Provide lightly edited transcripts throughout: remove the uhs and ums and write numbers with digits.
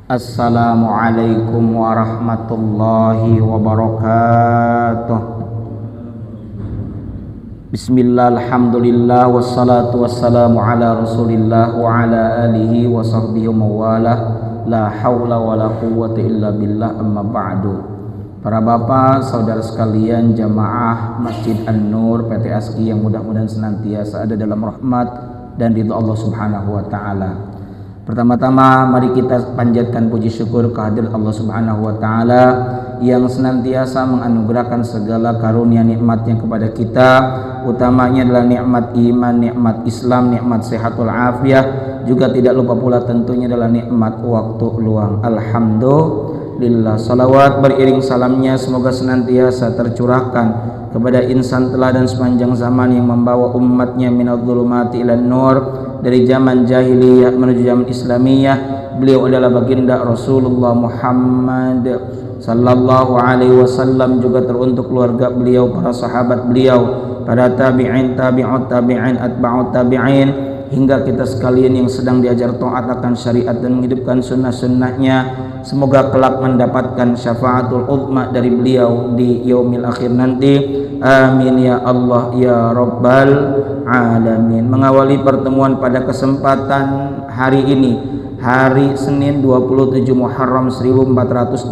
Assalamualaikum warahmatullahi wabarakatuh. Bismillah, alhamdulillah, wassalatu wassalamu ala rasulillah wa ala alihi wa sahbihi wa mawalah. La hawla wa la quwwata illa billah, amma ba'du. Para bapak, saudara sekalian, jamaah Masjid An-Nur PT ASKI yang mudah-mudahan senantiasa ada dalam rahmat dan ridha Allah subhanahu wa ta'ala. Pertama-tama mari kita panjatkan puji syukur kehadirat Allah Subhanahu wa taala yang senantiasa menganugerahkan segala karunia nikmatnya kepada kita, utamanya adalah nikmat iman, nikmat Islam, nikmat sehatul afiah, juga tidak lupa pula tentunya adalah nikmat waktu luang. Alhamdulillah, salawat beriring salamnya semoga senantiasa tercurahkan kepada insan teladan sepanjang zaman yang membawa umatnya minadh dhulumati ilan nur, dari zaman jahiliyah menuju zaman Islamiyah. Beliau adalah baginda Rasulullah Muhammad sallallahu alaihi wasallam, juga teruntuk keluarga beliau, para sahabat beliau, para tabi'in, tabi'ut tabi'in, atba'ut tabi'in, hingga kita sekalian yang sedang diajar taat akan syariat dan menghidupkan sunnah-sunnahnya. Semoga kelak mendapatkan syafaatul uzma dari beliau di yaumil akhir nanti. Amin ya Allah ya Rabbal alamin. Mengawali pertemuan pada kesempatan hari ini, hari Senin 27 Muharram 1445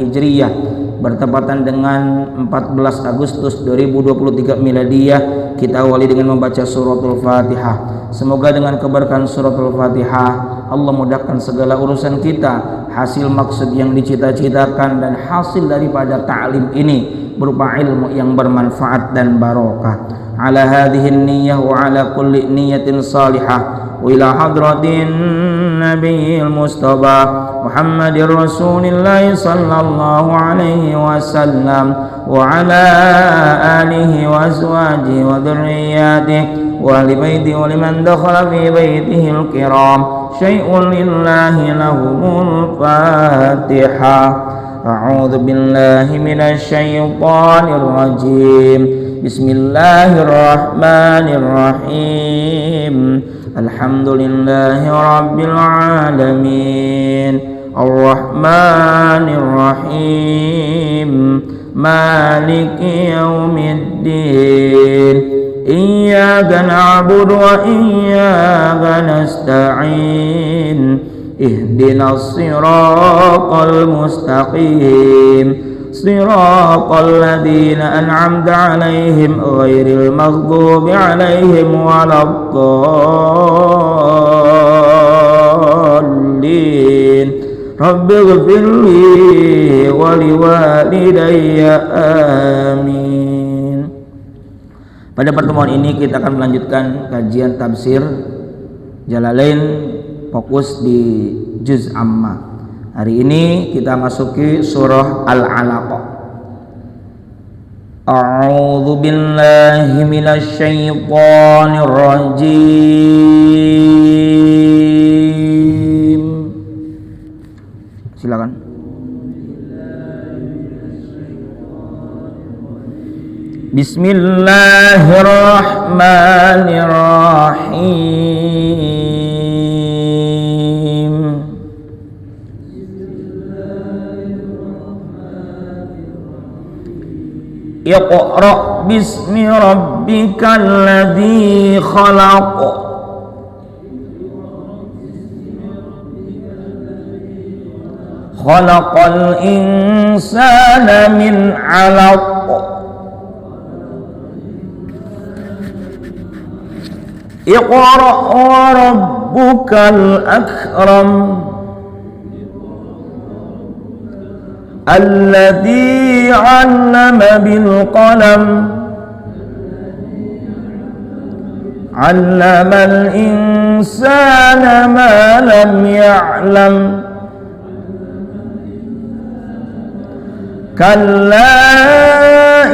Hijriyah, bertepatan dengan 14 Agustus 2023 Miladiyah, kita awali dengan membaca suratul Fatihah. Semoga dengan keberkahan suratul Fatihah Allah mudahkan segala urusan kita, hasil maksud yang dicita-citakan, dan hasil daripada ta'lim ini berupa ilmu yang bermanfaat dan barokah. Ala hadhihi niyyah wa ala kulli niyyatin salihah wa ila hadratin nabiyil mustafa Muhammadir Rasulillah sallallahu alaihi wasallam wa ala alihi wa azwajihi wa dhurriyyatihi wa ahli baitihi wa liman dakhala fi baitihi al-kiram syai'un lillahi lahumul Fatihah. A'udzu billahi minasy syaithanir rajim. Bismillahirrahmanirrahim. Alhamdulillahi rabbil alamin. Arrahmanir rahim. Maliki yaumiddin. Iyyaka na'budu wa iyyaka nasta'in. Ihdinas siratal mustaqim, siratal ladzina an'amta 'alaihim ghairil maghdubi 'alaihim waladdallin. Rabbighfirli wa liwalidayya, amin. Pada pertemuan ini kita akan melanjutkan kajian tafsir Jalalain, fokus di juz amma. Hari ini kita masuki surah Al-Alaq. A'udzu billahi minasy syaithanir rajim. Silakan. Bismillahirrahmanirrahim. Iqra' bismi rabbikal ladzi khalaq. Khalaqal insana min 'alaq. Iqra' wa rabbukal akram. Alladzi 'allama bil qalam. 'Allamal insana ma lam ya'lam. Kalla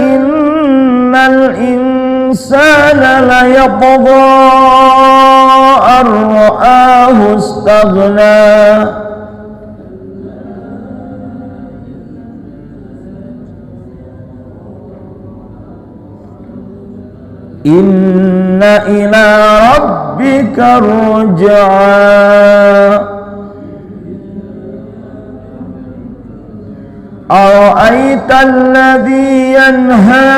innal insana la yatgha an ra'ahu istaghna. Inna ila rabbika ruj'a. Ara'aital ladzi yanha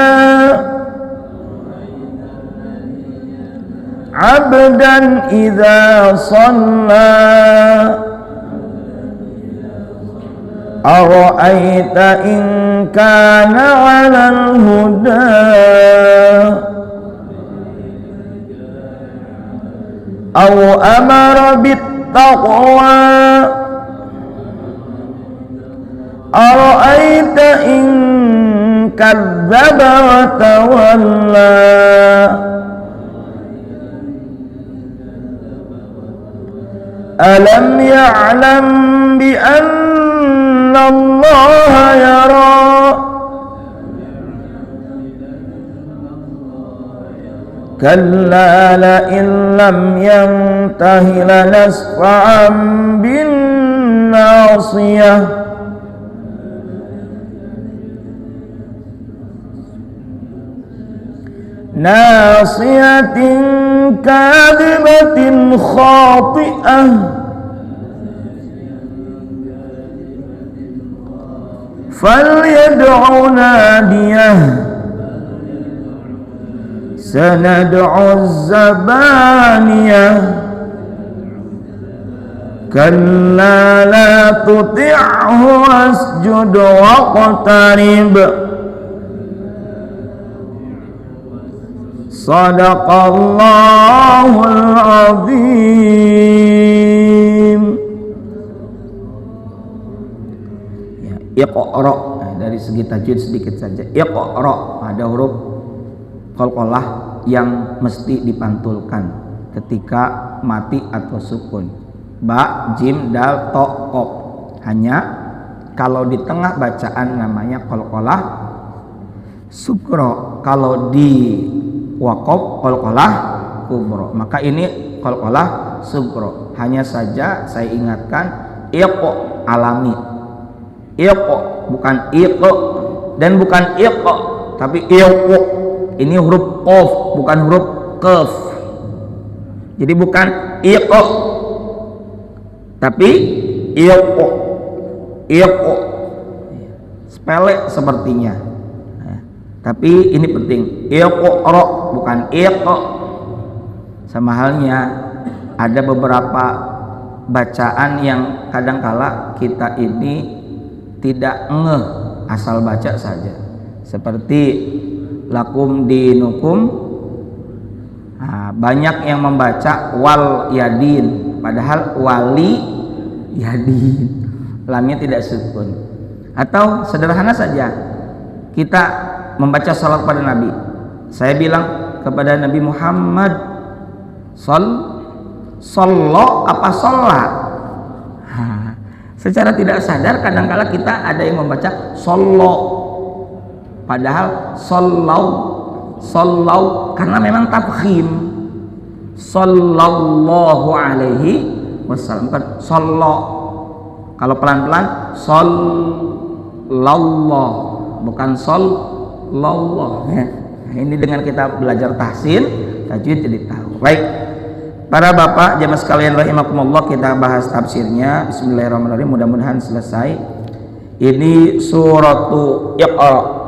'abdan idza shalla Ara'aita in kana 'alal huda aw amara bit taqwa Ara'aita in kadzdzaba wa tawalla Alam ya'lam bi anna Allah yara Kalla la in lam yantahi lanasfa'an bin nasiyah Nasiyatin kadhibatin khati'ah Falyad'u nadiyah Sanad'u zabaniyah Kalla la tuti'hu wasjud waqtarib Sadaqallahul azim. Ya, iqra. Nah, dari segi tajwid sedikit saja. Iqra ada huruf qalqalah yang mesti dipantulkan ketika mati atau sukun. Ba, jim, dal, to, qaf. Hanya kalau di tengah bacaan namanya qalqalah sugro, kalau di waqaf qalqalah kubro. Maka ini qalqalah sugro. Hanya saja saya ingatkan iq alami. Iq bukan iq dan bukan iq tapi iq. Ini huruf qaf bukan huruf qaf. Jadi bukan iq tapi iq. Iq sepele sepertinya. Tapi ini penting, iqra bukan iq. Sama halnya ada beberapa bacaan yang kadangkala kita ini tidak ngeh, asal baca saja. Seperti lakum dinukum. Nah, banyak yang membaca wal yadin, padahal wali yadin. Lamnya tidak sukun. Atau sederhana saja, kita membaca salat pada Nabi. Saya bilang kepada Nabi Muhammad, sallo apa sholat? Secara tidak sadar kadangkala kita ada yang membaca sallo, padahal sallau karena memang tafkhim. Sallallahu alaihi wasallam kan sallo. Kalau pelan-pelan sallallahu bukan sallallahu. Ini dengan kita belajar tahsin tajwid jadi tahu. Baik, para bapak jamaah sekalian rahimakumullah, kita bahas tafsirnya. Bismillahirrahmanirrahim, mudah-mudahan selesai. Ini suratu Iqra.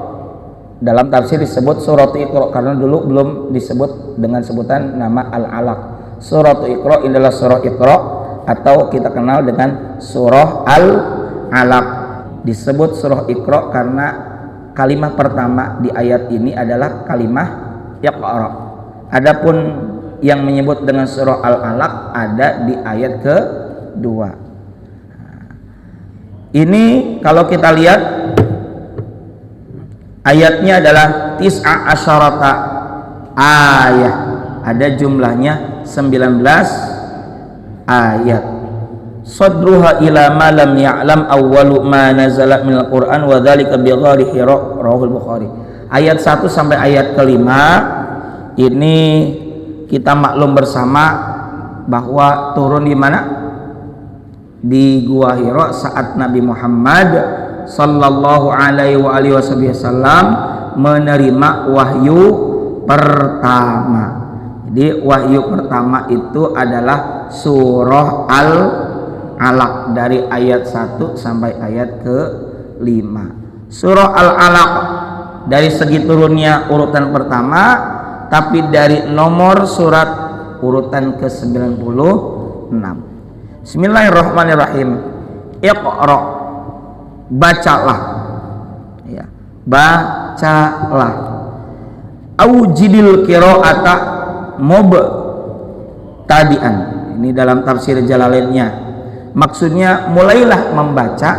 Dalam tafsir disebut suratu Iqra karena dulu belum disebut dengan sebutan nama Al-Alaq. Suratu Iqra adalah surah Iqra atau kita kenal dengan surah Al-Alaq. Disebut surah Iqra karena kalimat pertama di ayat ini adalah kalimat Iqra. Adapun yang menyebut dengan surah Al-Alaq ada di ayat kedua. Ini kalau kita lihat ayatnya adalah tis'a asyarata ayat. Ada jumlahnya 19 ayat. Sadruha ila ma lam ya'lam awwalu ma nazala minal Qur'an wa dzalika bi ghari Hira rawahul Bukhari. Ayat 1 sampai ayat kelima ini kita maklum bersama bahwa turun di mana? Di Gua Hira saat Nabi Muhammad sallallahu alaihi wa alihi wasallam menerima wahyu pertama. Jadi wahyu pertama itu adalah surah Al-Alaq dari ayat 1 sampai ayat Surah Al-Alaq dari segi turunnya urutan pertama, tapi dari nomor surat urutan ke-96. Bismillahirrahmanirrahim. Iqra, bacalah ya, bacalah. Aujidil qiraata mubtadi'an. Ini dalam tafsir Jalalainnya, maksudnya mulailah membaca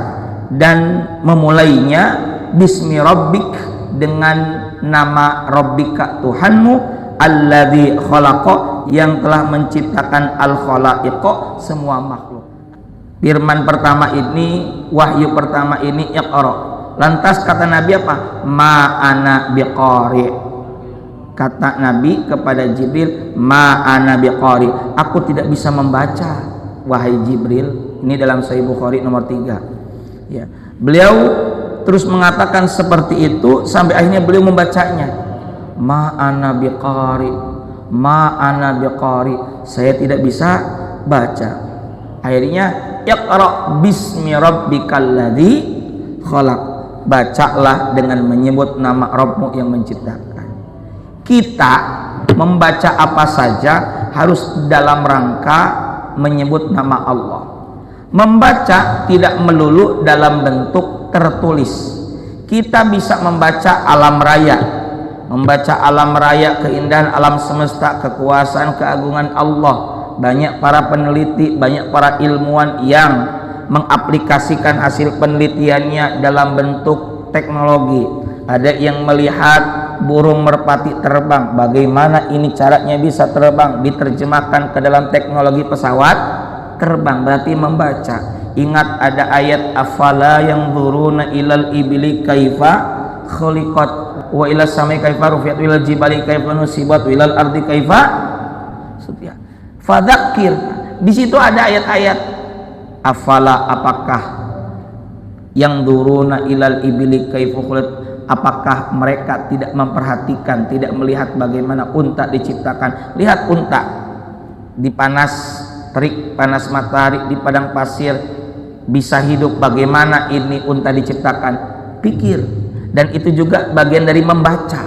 dan memulainya bismi rabbik, dengan nama rabbika Tuhanmu, alladzi khalaqa, yang telah menciptakan al-khalaiqa, semua makhluk. Firman pertama ini, wahyu pertama ini, iqra. Lantas kata Nabi apa? Ma ana biqari. Kata Nabi kepada Jibril, ma ana biqari, aku tidak bisa membaca wahai Jibril. Ini dalam Sahih Bukhari nomor 3 ya. Beliau terus mengatakan seperti itu sampai akhirnya beliau membacanya, ma ana biqari, ma ana biqari, saya tidak bisa baca. Akhirnya iqra bismi rabbikal ladzi khalaq, bacalah dengan menyebut nama Rabbmu yang menciptakan. Kita membaca apa saja harus dalam rangka menyebut nama Allah. Membaca tidak melulu dalam bentuk tertulis. Kita bisa membaca alam raya, membaca alam raya, keindahan alam semesta, kekuasaan keagungan Allah. Banyak para peneliti, banyak para ilmuwan yang mengaplikasikan hasil penelitiannya dalam bentuk teknologi. Ada yang melihat burung merpati terbang, bagaimana ini caranya bisa terbang, diterjemahkan ke dalam teknologi pesawat terbang, berarti membaca. Ingat ada ayat afala yanzuruna ilal ibli kaifa khuliqat wa ilas samai kaifa rufiat wa ilal jibali kaifa nusibat wa ilal ardi kaifa sutiat. Fadzakir, di situ ada ayat-ayat afala, apakah, yanzuruna ilal ibli kaifa khuliqat, apakah mereka tidak memperhatikan, tidak melihat bagaimana unta diciptakan. Lihat unta di panas terik, panas matahari, di padang pasir bisa hidup. Bagaimana ini unta diciptakan? Pikir. Dan itu juga bagian dari membaca.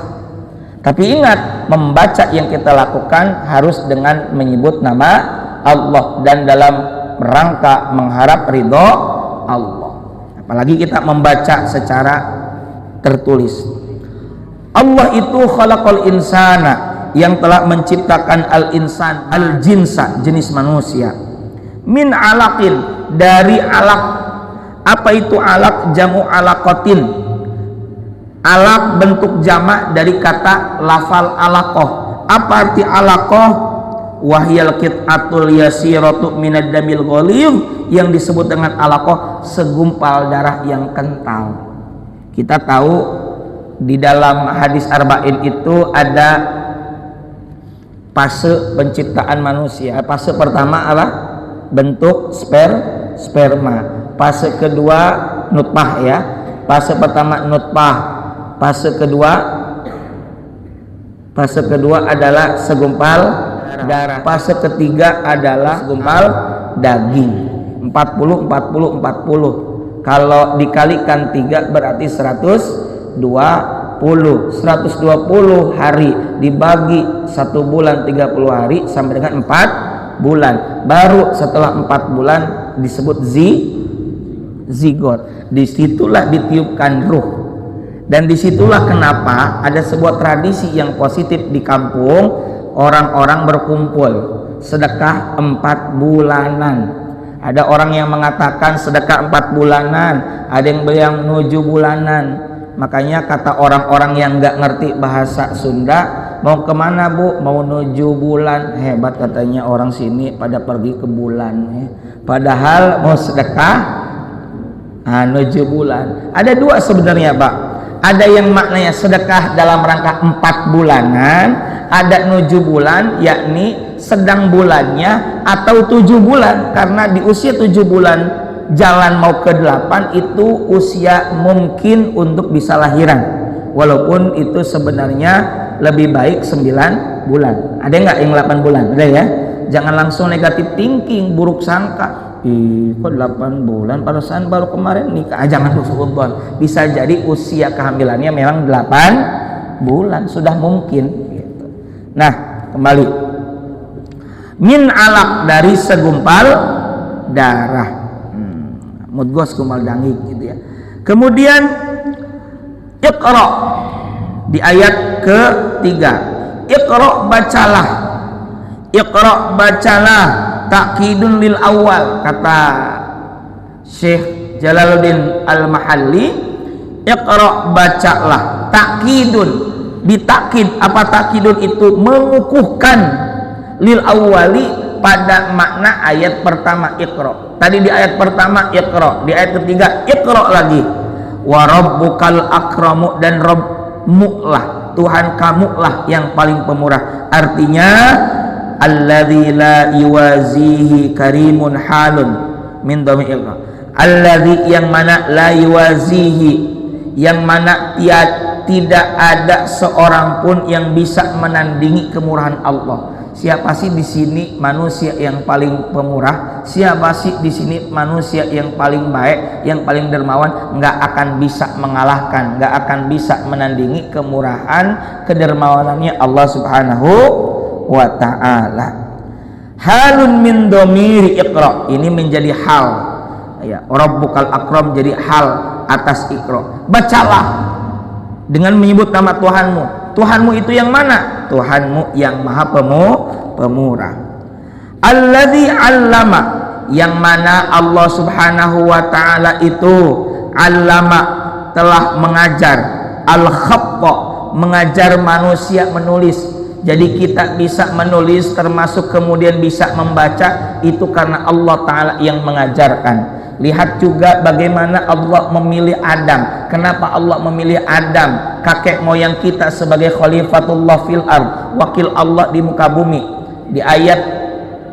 Tapi ingat, membaca yang kita lakukan harus dengan menyebut nama Allah dan dalam rangka mengharap ridho Allah. Apalagi kita membaca secara tertulis. Allah itu khalaqal insana, yang telah menciptakan al-insan, al-jinsa, jenis manusia, min alaqin, dari alaq. Apa itu alaq? Jamu alaqatin. Alaq bentuk jamak dari kata lafal alaqah. Apa arti alaqah? Wahyal qit'atul yasiratu minad damil ghalidh, yang disebut dengan alaqah segumpal darah yang kental. Kita tahu di dalam hadis arba'in itu ada fase penciptaan manusia. Fase pertama adalah bentuk sperma. Fase kedua nutfah ya. Fase pertama nutfah. Fase kedua adalah segumpal darah. Fase ketiga adalah segumpal daging. 40. Kalau dikalikan 3 berarti 120 hari dibagi 1 bulan 30 hari sampai dengan 4 bulan. Baru setelah 4 bulan disebut zigot. Disitulah ditiupkan ruh. Dan disitulah kenapa ada sebuah tradisi yang positif di kampung, orang-orang berkumpul sedekah 4 bulanan. Ada orang yang mengatakan sedekah 4 bulanan, ada yang bilang 7 bulanan. Makanya kata orang-orang yang nggak ngerti bahasa Sunda, mau kemana bu? Mau 7 bulan. Hebat katanya orang sini pada pergi ke bulan. Padahal mau sedekah 7 bulan. Ada 2 sebenarnya pak. Ada yang maknanya sedekah dalam rangka 4 bulanan, ada 7 bulan yakni sedang bulannya, atau 7 bulan karena di usia 7 bulan jalan mau ke 8 itu usia mungkin untuk bisa lahiran, walaupun itu sebenarnya lebih baik 9 bulan. Ada nggak yang 8 bulan? Ada ya. Jangan langsung negatif thinking, buruk sangka. kok 8 bulan perasaan baru kemarin nikah. Jangan suudzon, bisa jadi usia kehamilannya memang 8 bulan, sudah mungkin gitu. Nah, kembali min alaq, dari segumpal darah, mudghah segumpal daging gitu ya. Kemudian iqra di ayat ketiga, iqra bacalah, iqra bacalah, takkidun lil awal, kata Syekh Jalaluddin Al-Mahalli, iqra bacalah, takkidun, ditakkid. Apa takkidun itu? Mengukuhkan, lil awali, pada makna ayat pertama iqra. Tadi di ayat pertama iqra, di ayat ketiga iqra lagi. Wa rabbukal akramu, dan Rabbmu lah, Tuhan kamu lah yang paling pemurah. Artinya alladzi la yuwazihi karimun halun min dhammi iqra. Alladzi, yang mana, la yuwazihi, yang mana tidak ada seorang pun yang bisa menandingi kemurahan Allah. Siapa sih di sini manusia yang paling pemurah? Siapa sih di sini manusia yang paling baik, yang paling dermawan? Nggak akan bisa mengalahkan, nggak akan bisa menandingi kemurahan, kedermawanannya Allah Subhanahu wa ta'ala. Halun min dhamiri iqra, ini menjadi hal ya, rabbukal akram jadi hal atas iqra. Bacalah dengan menyebut nama Tuhanmu. Tuhanmu itu yang mana? Tuhanmu yang maha pemurah. Alladzi 'allama, yang mana Allah Subhanahu wa ta'ala itu 'allama, telah mengajar, al-khatta, mengajar manusia menulis. Jadi kita bisa menulis, termasuk kemudian bisa membaca, itu karena Allah Ta'ala yang mengajarkan. Lihat juga bagaimana Allah memilih Adam. Kenapa Allah memilih Adam, kakek moyang kita, sebagai khalifatullah fil ard, wakil Allah di muka bumi? Di ayat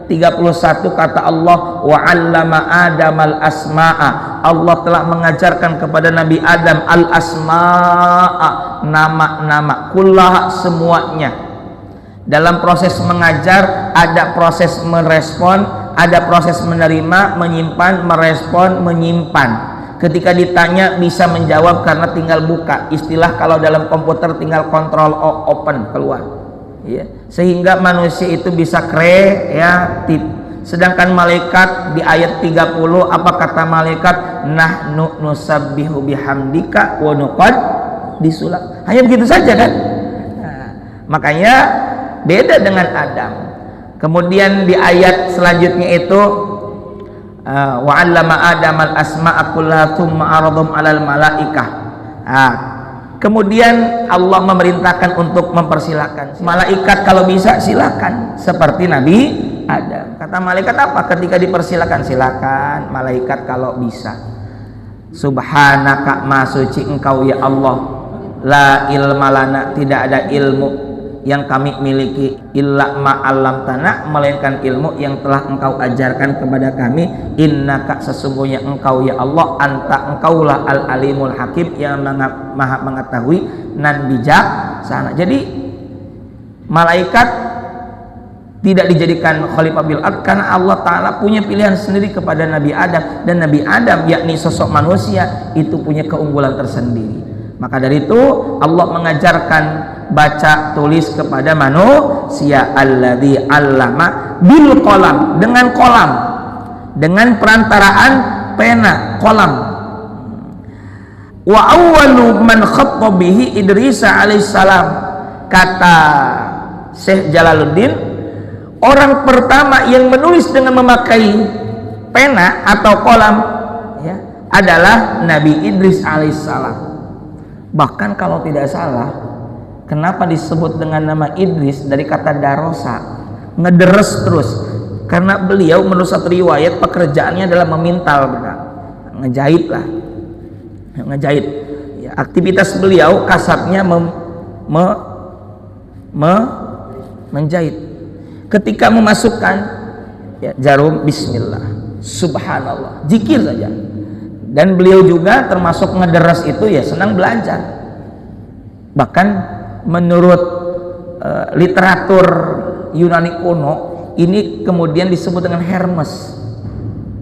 31 kata Allah, wa 'allama Adamal asma'a, Allah telah mengajarkan kepada Nabi Adam al asma'a, nama-nama, kullaha, semuanya. Dalam proses mengajar ada proses merespon, ada proses menerima, menyimpan, merespon, menyimpan. Ketika ditanya bisa menjawab karena tinggal buka. Istilah kalau dalam komputer tinggal kontrol open, keluar ya. Sehingga manusia itu bisa kreatif. Sedangkan malaikat di ayat 30, apa kata malaikat? Nahnu nusabbihu bihamdika wa nuqaddisulah. Hanya begitu saja kan. Nah, makanya beda dengan Adam. Kemudian di ayat selanjutnya itu wa 'allama Adamal asma'a kullaha tsumma 'aradhum 'alal malaikah. Kemudian Allah memerintahkan untuk mempersilakan malaikat, kalau bisa silakan seperti Nabi Adam. Kata malaikat apa ketika dipersilakan? Silakan malaikat kalau bisa. Subhanaka, maha suci engkau ya Allah, la ilma lana, tidak ada ilmu yang kami miliki, illa ma'alam tanah, melainkan ilmu yang telah engkau ajarkan kepada kami. Innaka, sesungguhnya engkau ya Allah, anta, engkaulah al-alimul hakim, yang maha mengetahui nan bijaksana. Jadi malaikat tidak dijadikan khalifah bil ard karena Allah Ta'ala punya pilihan sendiri kepada Nabi Adam, dan Nabi Adam yakni sosok manusia itu punya keunggulan tersendiri. Maka dari itu Allah mengajarkan baca tulis kepada manusia. Alladzi 'allama bil qalam, dengan kolam, dengan perantaraan pena, kolam. Wa awwalu man khatta bihi Idris alaihissalam, kata Syekh Jalaluddin, orang pertama yang menulis dengan memakai pena atau kolam ya, adalah Nabi Idris alaihissalam. Bahkan kalau tidak salah, kenapa disebut dengan nama Idris? Dari kata darosa, ngederes terus. Karena beliau menurut satu riwayat pekerjaannya adalah memintal, benar, ngejahit lah, ngejahit. Ya, aktivitas beliau kasarnya menjahit. Ketika memasukkan ya, jarum, Bismillah, Subhanallah, zikir saja. Dan beliau juga termasuk ngederes itu ya senang belajar. Bahkan menurut literatur Yunani kuno, ini kemudian disebut dengan Hermes.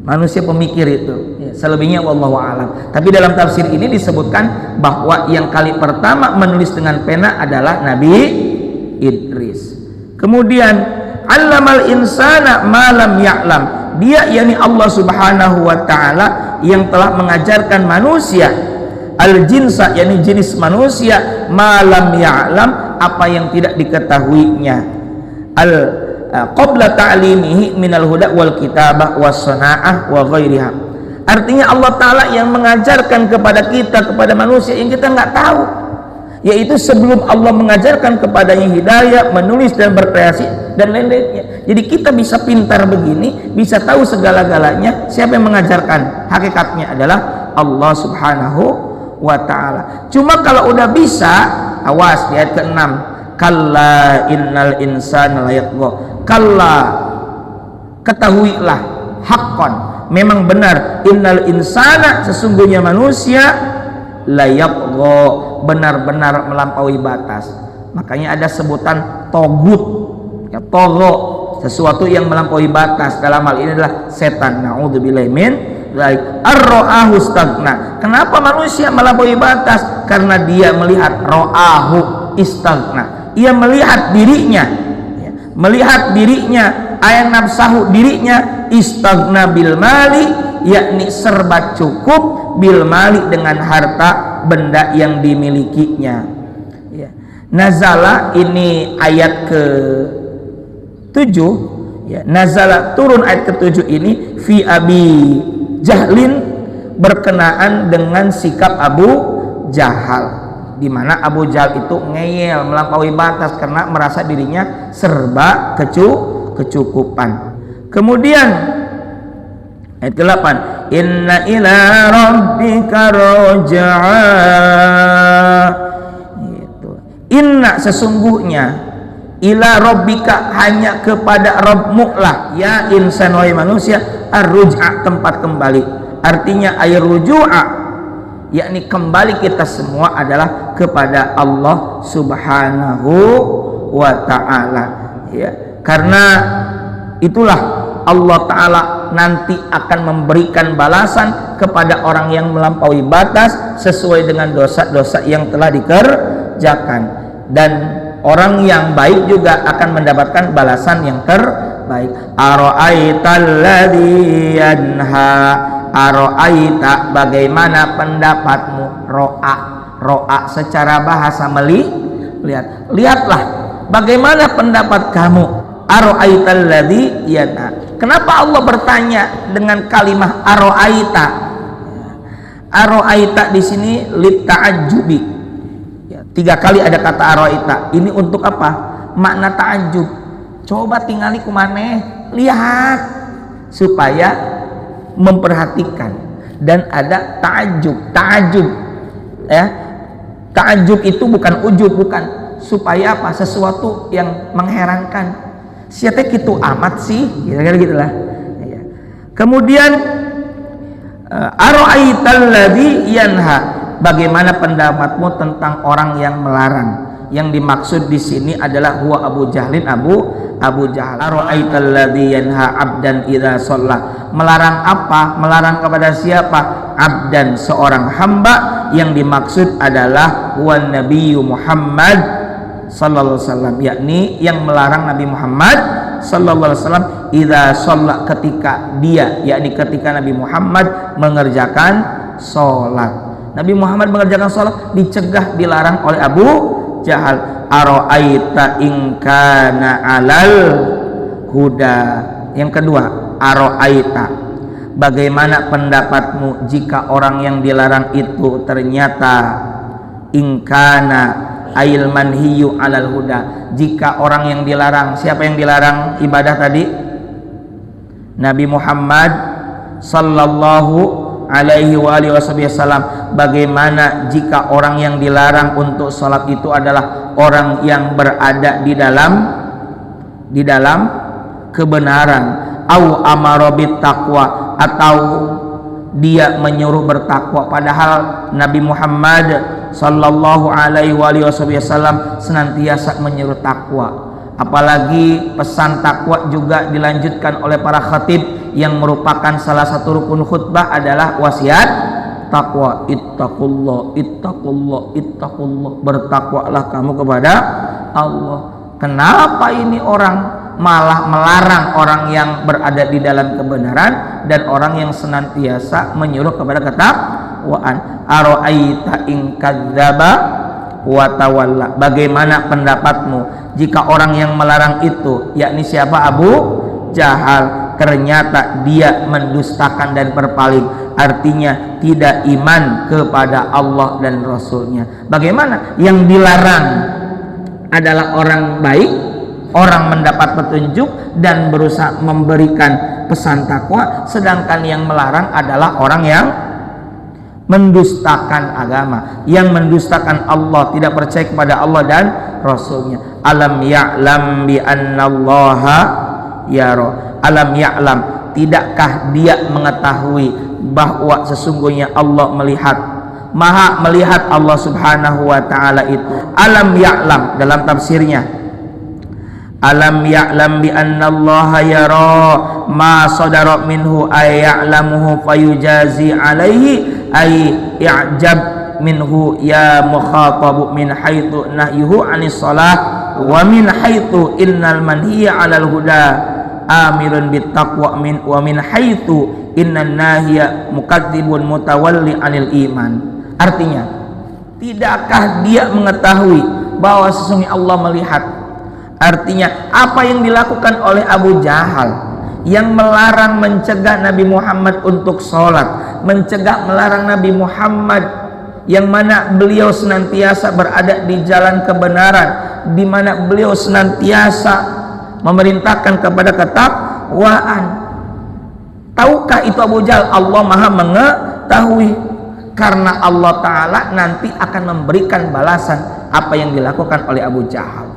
Manusia pemikir itu. Selebihnya wallahu a'lam. Tapi dalam tafsir ini disebutkan bahwa yang kali pertama menulis dengan pena adalah Nabi Idris. Kemudian allamal insana ma lam ya'lam. Dia yakni Allah Subhanahu wa taala yang telah mengajarkan manusia al-jinsa yakni jenis manusia ma lam ya'lam apa yang tidak diketahuinya. Qabla ta'limihi minal huda wal kitabah was sana'ah wa ghairiha. Artinya Allah Ta'ala yang mengajarkan kepada kita, kepada manusia yang kita nggak tahu, yaitu sebelum Allah mengajarkan kepadanya hidayah, menulis dan berkreasi dan lain-lainnya. Jadi kita bisa pintar begini, bisa tahu segala-galanya. Siapa yang mengajarkan? Hakikatnya adalah Allah Subhanahu wa Ta'ala. Cuma kalau udah bisa, awas di ayat ke-6, kalla innal insana layatgha. Kalla, ketahuilah, haqqan, memang benar, innal insana, sesungguhnya manusia, layatgha, benar-benar melampaui batas. Makanya ada sebutan togut, ya, togo, sesuatu yang melampaui batas. Dalam hal ini adalah setan. Na'udzubillahi min dzalik. Ar-ra'ahu stagna. Kenapa manusia melampaui batas? Karena dia melihat ra'ahu istagna. Ia melihat dirinya, ayat nafsahu, dirinya, istagna bil mali, yakni serba cukup, bil mali, dengan harta benda yang dimilikinya. Ya. Nazala, ini ayat ke-7, ya. Nazala, turun ayat ke-7 ini fi Abi Jahlin, berkenaan dengan sikap Abu Jahal, di mana Abu Jahal itu ngeyel, melampaui batas karena merasa dirinya serba kecukupan. Kemudian ayat ke-8, inna ila rabbika raj'a. Gitu. Inna, sesungguhnya, ila rabbika, hanya kepada Rabbmu lah, ya insan, wahai manusia, ar-ruj'a, tempat kembali. Artinya air ruju'a, yakni kembali kita semua adalah kepada Allah Subhanahu wa Ta'ala, ya. Karena itulah Allah Ta'ala nanti akan memberikan balasan kepada orang yang melampaui batas sesuai dengan dosa-dosa yang telah dikerjakan, dan orang yang baik juga akan mendapatkan balasan yang terbaik. Ara'aital ladzi yanha. Aro'aita, bagaimana pendapatmu? Ro'a secara bahasa melihat. Lihatlah bagaimana pendapat kamu. Aro'aital ladzi yanha. Kenapa Allah bertanya dengan kalimah aro'aita? Aro'aita di sini lit ta'ajjubi. Ya, 3 kali ada kata aro'aita. Ini untuk apa? Makna ta'ajjub. Coba tingali kumane, lihat, supaya memperhatikan. Dan ada ta'ajub, ya. Ta'ajub itu bukan ujub, bukan, supaya apa? Sesuatu yang mengherankan. Siapa gitu amat sih, kira-kira gitulah, ya. Kemudian ara'aital ladzi yanha, bagaimana pendapatmu tentang orang yang melarang? Yang dimaksud di sini adalah huwa Abu Jahlin, Abu Jahal. Ara'aital ladzi yanha 'abdan idza shalla. Melarang apa? Melarang kepada siapa? Abdan, seorang hamba. Yang dimaksud adalah huwa Nabi Muhammad sallallahu alaihi wasallam, yakni yang melarang Nabi Muhammad sallallahu alaihi wasallam idza shalla, ketika dia, yakni ketika Nabi Muhammad mengerjakan salat. Nabi Muhammad mengerjakan salat dicegah, dilarang oleh Abu Jahal. Aro'aita in kana alal huda. Yang kedua, aro'aita, bagaimana pendapatmu jika orang yang dilarang itu ternyata in kana ail manhiyu alal huda, jika orang yang dilarang, siapa yang dilarang ibadah tadi? Nabi Muhammad sallallahu alaihi wa alihi wasallam. Bagaimana jika orang yang dilarang untuk sholat itu adalah orang yang berada di dalam kebenaran, au amara bit taqwa, atau dia menyuruh bertakwa, padahal Nabi Muhammad sallallahu alaihi wa alihi wasallam senantiasa menyuruh takwa. Apalagi pesan takwa juga dilanjutkan oleh para khatib yang merupakan salah satu rukun khutbah adalah wasiat takwa. Ittaqullah, ittaqullah, ittaqullah. Bertakwalah kamu kepada Allah. Kenapa ini orang malah melarang orang yang berada di dalam kebenaran dan orang yang senantiasa menyuruh kepada ketakwaan? Ara'aita in kadzdzaba wa tawalla. Bagaimana pendapatmu jika orang yang melarang itu, yakni siapa? Abu Jahal, ternyata dia mendustakan dan berpaling, artinya tidak iman kepada Allah dan Rasulnya. Bagaimana? Yang dilarang adalah orang baik, orang mendapat petunjuk dan berusaha memberikan pesan takwa, sedangkan yang melarang adalah orang yang mendustakan agama, yang mendustakan Allah, tidak percaya kepada Allah dan Rasulnya. Alam ya'lam bi annallaha yara. Alam ya'lam, tidakkah dia mengetahui bahwa sesungguhnya Allah melihat, maha melihat Allah subhanahu wa ta'ala itu. Alam ya'lam dalam tafsirnya, alam ya'lam bi annallaha yara ma sadara minhu ay ya'lamuhu fayujazi alaihi ay i'jab minhu ya mukhatabu min haitsu nahyuhu anis salah wa min haitsu innal manhiya 'alal huda amirun bit taqwa min wa min haitsu innan nahiya mukadzibun mutawalli 'anil iman. Artinya, tidakkah dia mengetahui bahwa sesungguhnya Allah melihat? Artinya, apa yang dilakukan oleh Abu Jahal yang melarang, mencegah Nabi Muhammad untuk sholat, mencegah, melarang Nabi Muhammad, yang mana beliau senantiasa berada di jalan kebenaran, di mana beliau senantiasa memerintahkan kepada ketakwaan. Tahukah itu Abu Jahal? Allah maha mengetahui, karena Allah Ta'ala nanti akan memberikan balasan apa yang dilakukan oleh Abu Jahal.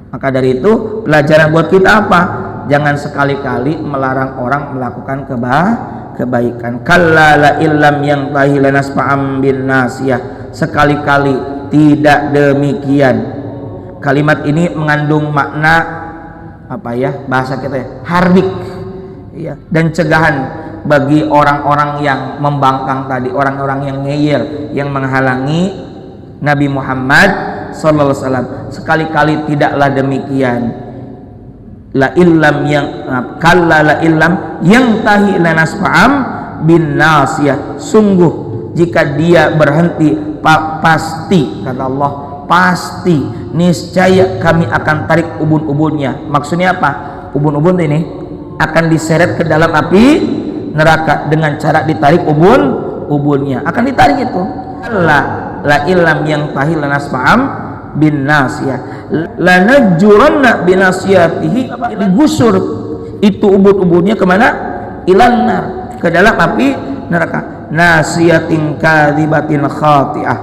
Maka dari itu pelajaran buat kita apa? Jangan sekali-kali melarang orang melakukan kebaikan. Kalla la illam yantahi lanasfa'am bin nasiyah. Sekali-kali tidak demikian. Kalimat ini mengandung makna apa ya? Bahasa kita ya, hardik ya, dan cegahan bagi orang-orang yang membangkang tadi, orang-orang yang ngeyel, yang menghalangi Nabi Muhammad sallallahu alaihi wasallam. Sekali-kali tidaklah demikian. La illam yang kalla la illam yang tahi lanasfa'am bin nasiyah. Sungguh jika dia berhenti, pasti kata Allah, pasti niscaya kami akan tarik ubun-ubunnya. Maksudnya apa? Ubun-ubun ini akan diseret ke dalam api neraka dengan cara ditarik ubun-ubunnya. Akan ditarik itu. La illam yang tahi lanasfa'am bin nasiyah lanajjuranna bin nasiyatihi, digusur itu ubun-ubunnya kemana? Ilannar, ke dalam api neraka. Nasiyatin kadzibatin khati'ah.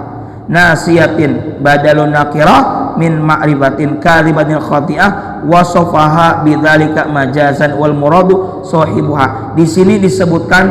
Nasiyatin badalun nakirah min ma'rifatin kadzibatin khati'ah wasofaha bidzalika majazan wal muradu sahibuha. Di sini disebutkan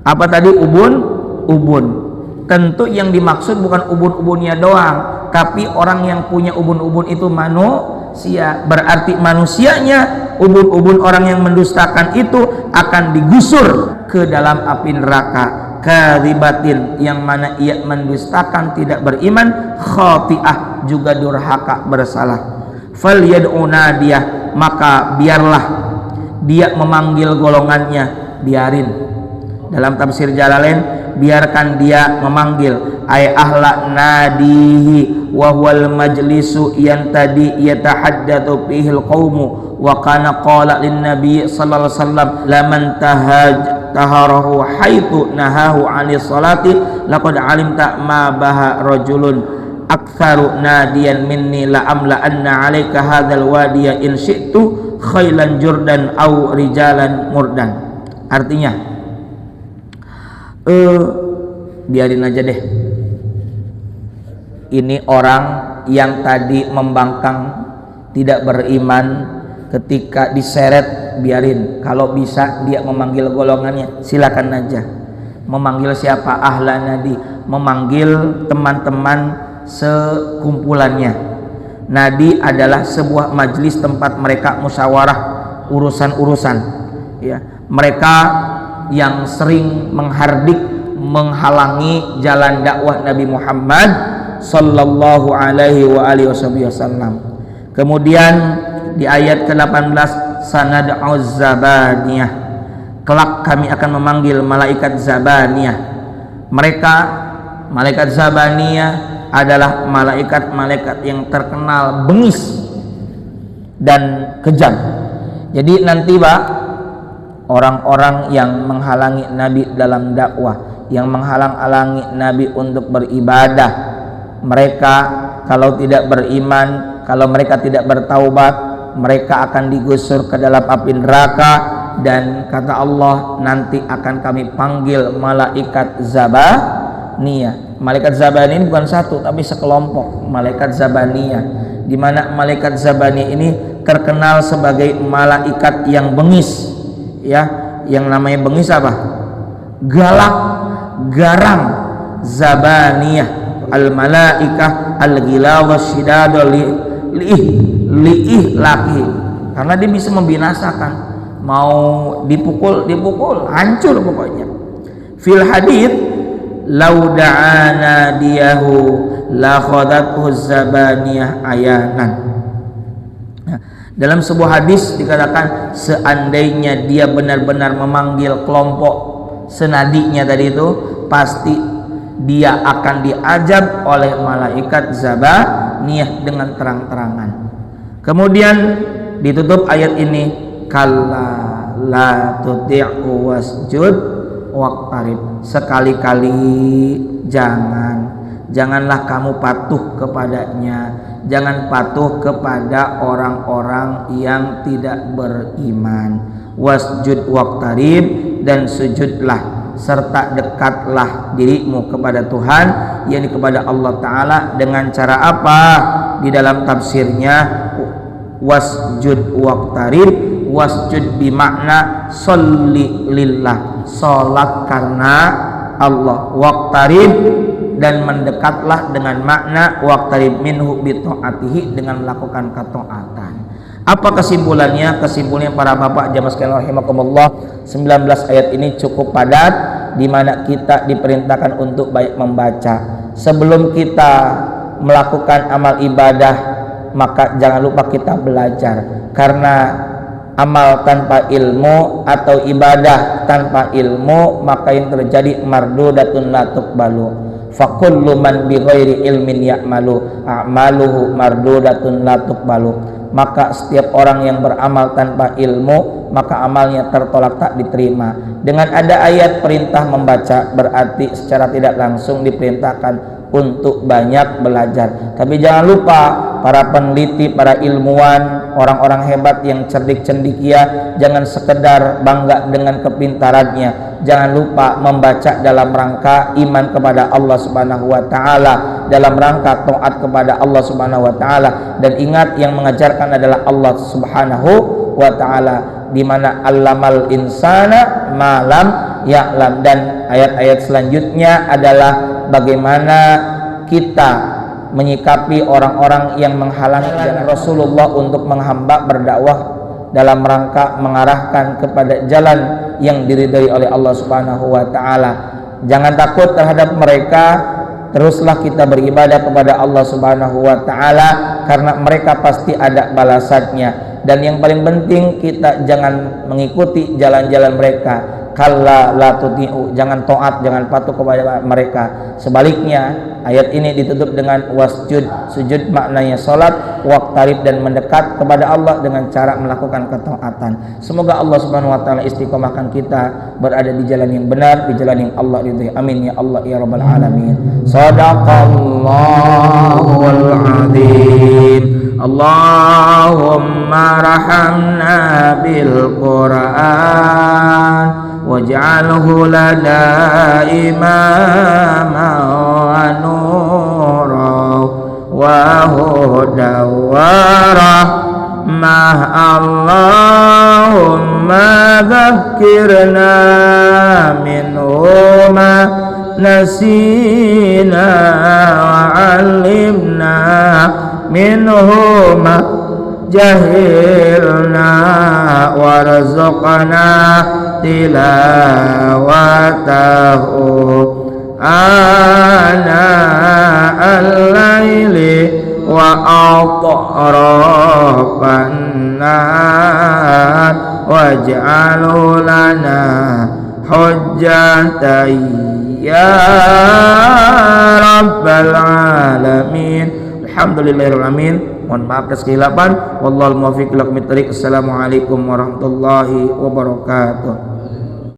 apa tadi? Ubun. Tentu yang dimaksud bukan ubun-ubunnya doang, tapi orang yang punya ubun-ubun itu manusia. Berarti manusianya, ubun-ubun orang yang mendustakan itu akan digusur ke dalam api neraka. Kadzibatin, yang mana ia mendustakan, tidak beriman. Khati'ah, juga durhaka, bersalah. Falyad'u nadiyah, maka biarlah dia memanggil golongannya. Biarin. Dalam tafsir Jalalain, biarkan dia memanggil ay ahla nadihi wa huwal majlisu yantadi yatahaddatsu fihi alqaumu wa kana qala lin nabi sallallahu alaihi wasallam laman taharahu haitsu nahahu 'anis salati laqad alimta ma baha rajulun aktsaru nadiyan minni la amla anna 'alaika hadzal wadiya in syi'tu khailan jurdan au rijalan murdan. Artinya biarin aja deh, ini orang yang tadi membangkang, tidak beriman, ketika diseret biarin. Kalau bisa dia memanggil golongannya, silakan aja. Memanggil siapa? Ahla nadi, memanggil teman-teman sekumpulannya. Nadi adalah sebuah majelis tempat mereka musyawarah urusan-urusan, ya. Mereka yang sering menghardik, menghalangi jalan dakwah Nabi Muhammad sallallahu alaihi wa alihi wasallam. Kemudian di ayat ke-18, sanad'u zabaniyah, kelak kami akan memanggil malaikat zabaniyah. Mereka malaikat zabaniyah adalah malaikat-malaikat yang terkenal bengis dan kejam. Jadi nanti Pak, orang-orang yang menghalangi Nabi dalam dakwah, yang menghalang-halangi Nabi untuk beribadah, mereka kalau tidak beriman, kalau mereka tidak bertaubat, mereka akan digusur ke dalam api neraka. Dan kata Allah, nanti akan kami panggil malaikat zabaniyah. Malaikat zabaniyah ini bukan satu tapi sekelompok malaikat zabaniyah, di mana malaikat zabaniyah ini terkenal sebagai malaikat yang bengis, ya. Yang namanya bengis apa? Galak, garang. Zabaniyah al malaikah al ghilawah syidadul liihlaki, karena dia bisa membinasakan, mau dipukul hancur pokoknya. Fil hadits lau da'ana diyahu la khadathu zabaniyah ayanan. Nah, dalam sebuah hadis dikatakan, seandainya dia benar-benar memanggil kelompok senadinya tadi itu, pasti dia akan diajab oleh malaikat zabaniyah dengan terang-terangan. Kemudian ditutup ayat ini, kalla la tuti'u wasjud waqtarib, sekali-kali janganlah kamu patuh kepadanya, jangan patuh kepada orang-orang yang tidak beriman. Wasjud waqtarib, dan sujudlah serta dekatlah dirimu kepada Tuhan, yakni kepada Allah Ta'ala. Dengan cara apa? Di dalam tafsirnya, wasjud waqtarib, wasjud bimakna sholli lillah, salat karena Allah. Waqtarib, dan mendekatlah dengan makna waqtarib minhu bi taatihi, dengan melakukan ketaatan. Apa kesimpulannya? Kesimpulannya para bapak jamaah sekalian rahimakumullah, 19 ayat ini cukup padat, di mana kita diperintahkan untuk baik membaca. Sebelum kita melakukan amal ibadah, maka jangan lupa kita belajar, karena amal tanpa ilmu atau ibadah tanpa ilmu, maka yang terjadi mardudatun la tuqbalu. Fakullu man bi ghairi ilmin ya'malu a'maluhu mardudatun la tuqbalu. Maka setiap orang yang beramal tanpa ilmu, maka amalnya tertolak, tak diterima. Dengan ada ayat perintah membaca, berarti secara tidak langsung diperintahkan untuk banyak belajar. Tapi jangan lupa, para peneliti, para ilmuwan, orang-orang hebat yang cerdik cendekia, jangan sekedar bangga dengan kepintarannya. Jangan lupa membaca dalam rangka iman kepada Allah Subhanahu wa taala, dalam rangka taat kepada Allah Subhanahu wa taala. Dan ingat, yang mengajarkan adalah Allah Subhanahu wa taala, di mana allamal insana ma lam ya'lam. Dan ayat-ayat selanjutnya adalah bagaimana kita menyikapi orang-orang yang menghalangi jalan Rasulullah untuk menghamba berdakwah dalam rangka mengarahkan kepada jalan yang diridhai oleh Allah Subhanahu wa taala. Jangan takut terhadap mereka, teruslah kita beribadah kepada Allah Subhanahu wa taala, karena mereka pasti ada balasannya. Dan yang paling penting, kita jangan mengikuti jalan-jalan mereka. Kalla la tuti'u, jangan taat, jangan patuh kepada mereka. Sebaliknya, ayat ini ditutup dengan wasjud, sujud maknanya salat, waqtarib, dan mendekat kepada Allah dengan cara melakukan ketaatan. Semoga Allah Subhanahu wa taala istiqomahkan kita berada di jalan yang benar, di jalan yang Allah ridhai. Amin ya Allah ya rabbal alamin. Shadaqallahul azim. Allahumma rahamna bil Qur'an waj'alhu lana imaman wa nuran wa hudan wa rahmah. Allahumma dzakkirna minhu ma nasina wa 'allimna minhuma jahilna warzuqna tilawatahu ana al-laili wa atrafan nahar waj'alhu lana hujjatan ya rabbal alamin. Alhamdulillahirabbil alamin. Mohon maaf atas kehilapan. Wallahul muwaffiq ila aqwamit thoriq. Assalamualaikum warahmatullahi wabarakatuh.